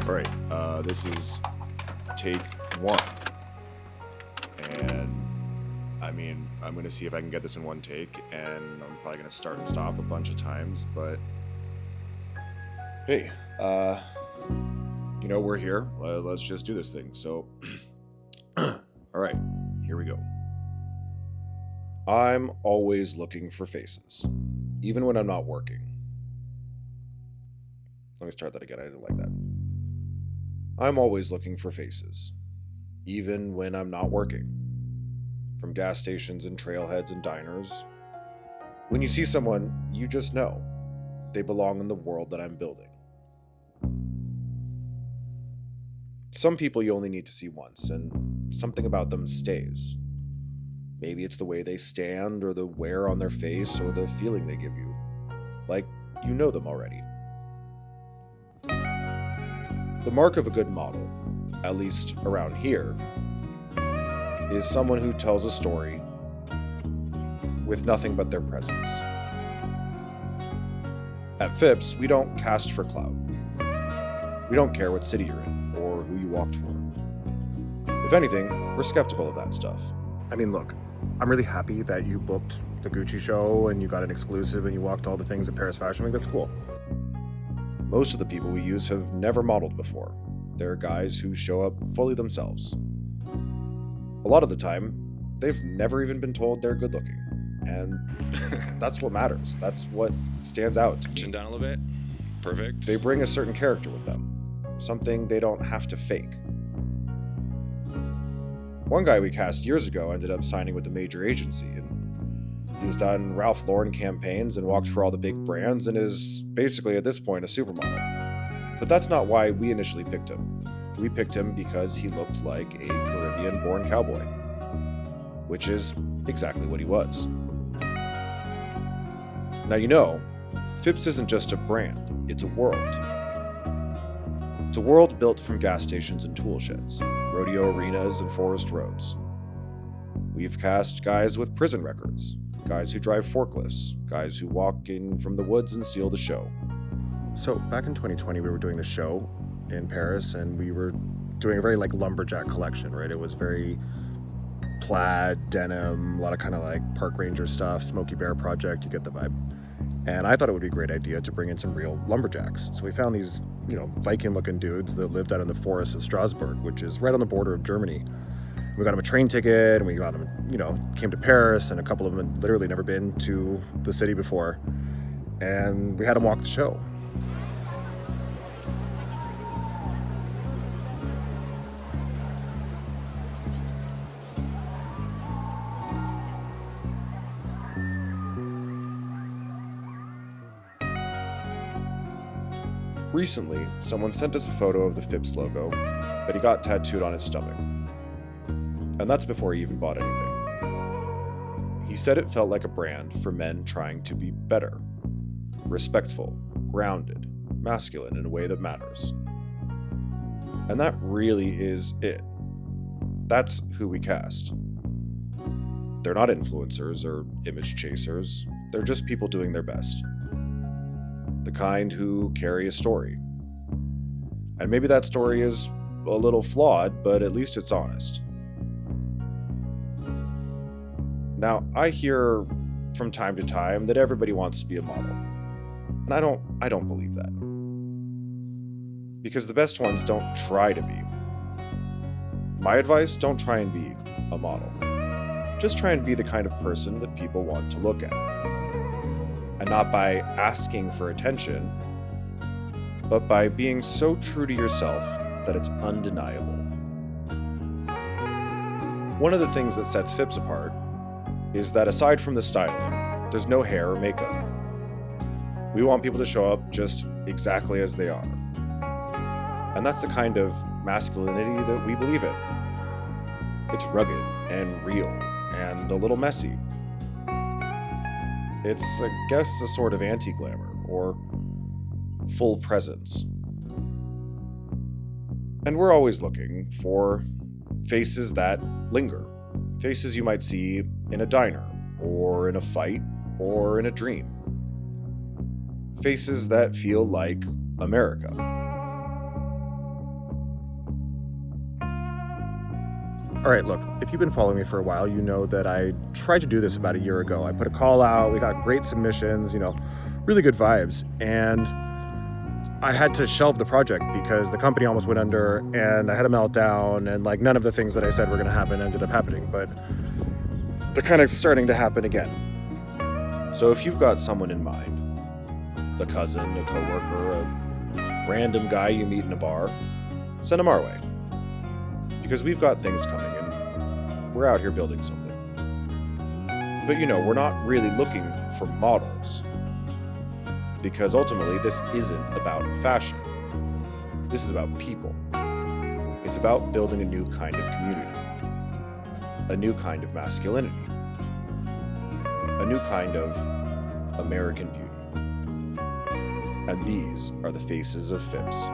All right, this is take one. And I mean, I'm going to see if I can get this in one take, and I'm probably going to start and stop a bunch of times, but hey, we're here. Let's just do this thing. So, all right, here we go. I'm always looking for faces, even when I'm not working. Let me start that again. I didn't like that. I'm always looking for faces, even when I'm not working. From gas stations and trailheads and diners. When you see someone, you just know they belong in the world that I'm building. Some people you only need to see once, and something about them stays. Maybe it's the way they stand, or the wear on their face, or the feeling they give you. Like you know them already. The mark of a good model, at least around here, is someone who tells a story with nothing but their presence. At PHIPPS, we don't cast for clout. We don't care what city you're in or who you walked for. If anything, we're skeptical of that stuff. I mean, look, I'm really happy that you booked the Gucci show and you got an exclusive and you walked all the things at Paris Fashion Week. That's cool. Most of the people we use have never modeled before. They're guys who show up fully themselves. A lot of the time, they've never even been told they're good looking. And that's what matters. That's what stands out to me. Chin down a little bit. Perfect. They bring a certain character with them. Something they don't have to fake. One guy we cast years ago ended up signing with a major agency, and he's done Ralph Lauren campaigns and walked for all the big brands and is basically at this point a supermodel. But that's not why we initially picked him. We picked him because he looked like a Caribbean-born cowboy, which is exactly what he was. Now PHIPPS isn't just a brand, it's a world. It's a world built from gas stations and tool sheds, rodeo arenas and forest roads. We've cast guys with prison records, guys who drive forklifts, guys who walk in from the woods and steal the show. So back in 2020, we were doing the show in Paris, and we were doing a very lumberjack collection, right? It was very plaid, denim, a lot of kind of park ranger stuff, Smokey Bear project, you get the vibe. And I thought it would be a great idea to bring in some real lumberjacks. So we found these, Viking-looking dudes that lived out in the forests of Strasbourg, which is right on the border of Germany. We got them a train ticket, and we got them, came to Paris, and a couple of them had literally never been to the city before. And we had them walk the show. Recently, someone sent us a photo of the PHIPPS logo that he got tattooed on his stomach. And that's before he even bought anything. He said it felt like a brand for men trying to be better, respectful, grounded, masculine in a way that matters. And that really is it. That's who we cast. They're not influencers or image chasers. They're just people doing their best. The kind who carry a story. And maybe that story is a little flawed, but at least it's honest. Now, I hear from time to time that everybody wants to be a model. And I don't believe that. Because the best ones don't try to be. My advice, don't try and be a model. Just try and be the kind of person that people want to look at. And not by asking for attention, but by being so true to yourself that it's undeniable. One of the things that sets PHIPPS apart is that aside from the styling, there's no hair or makeup. We want people to show up just exactly as they are. And that's the kind of masculinity that we believe in. It's rugged and real and a little messy. It's, I guess, a sort of anti-glamour, or full presence. And we're always looking for faces that linger. Faces you might see in a diner, or in a fight, or in a dream. Faces that feel like America. All right, look, if you've been following me for a while, you know that I tried to do this about a year ago. I put a call out, we got great submissions, really good vibes. And I had to shelve the project because the company almost went under and I had a meltdown and like none of the things that I said were going to happen ended up happening. But they're kind of starting to happen again. So if you've got someone in mind, a cousin, a coworker, a random guy you meet in a bar, send them our way. Because we've got things coming and we're out here building something. But we're not really looking for models. Because ultimately, this isn't about fashion. This is about people. It's about building a new kind of community. A new kind of masculinity. A new kind of American beauty. And these are the faces of PHIPPS.